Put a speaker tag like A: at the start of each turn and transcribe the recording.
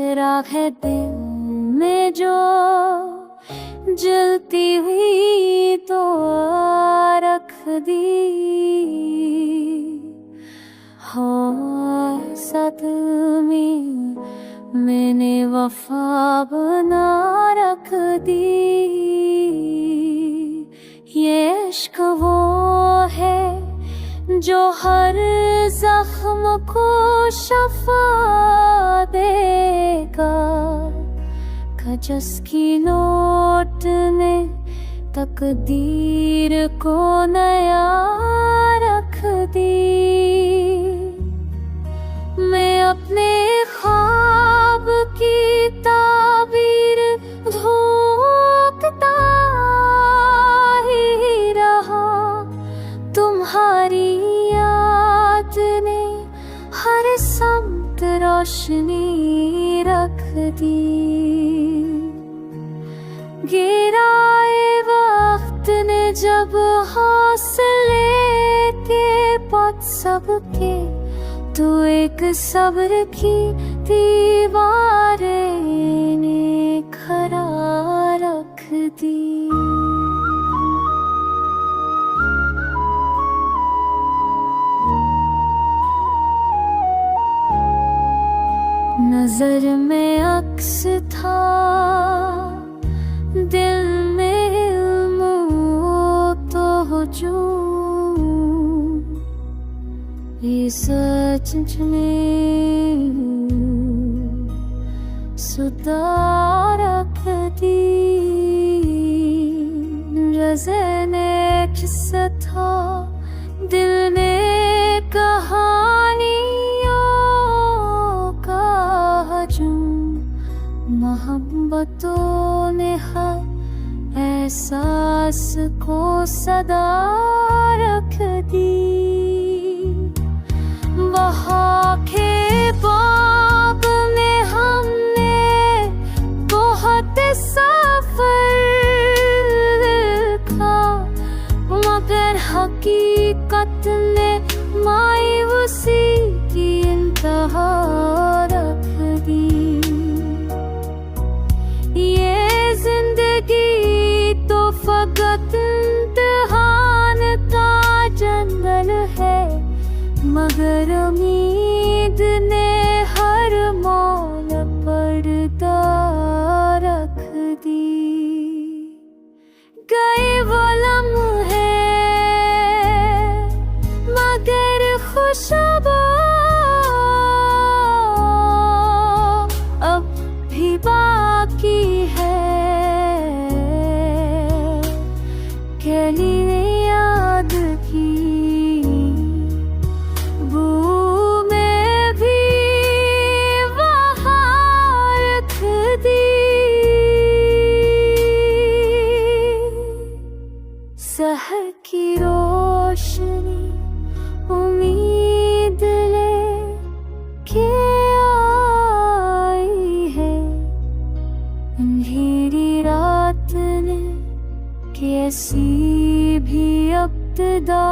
A: चिराग है दिल में जो जलती हुई तो रख दी हो साथ में मैंने वफा बना रख दी। ये इश्क वो है जो हर जख्म को शफा देगा, कजस की नोट ने तकदीर को नया रख दी। मैं अपने ख्वाब की ताबीर धोखता ही रहा, तुम्हारी याद ने हर समत रोशनी रख दी। गिराए वक्त ने जब हौसले के पथ सबके, तो एक सब्र की दीवारें ने खड़ा रख दी। नजर में अक्स था, दिल में इल्म तो हुजूम, ये सच ने सुधार रख दी। रज़े ने किस्सा था, दिल ने कहानियों का हजूम, मोहब्बतों ने हर एहसास को सदा रख दी। वहाँ के बाग में हमने बहुत सफर लिखा, मगर हकीकत ने मायूसी की इंतहा रख दी। ये जिंदगी तो फकत इम्तिहान का जंगल है, मगर उम्मीद ने हर मौल पर्दा रख दी। गए वो लम्हे मगर खुशबू अब भी बाकी है, के लिए याद की सहर की रोशनी उम्मीद ले के आई है, अंधेरी रात ने कैसी भी इब्तिदा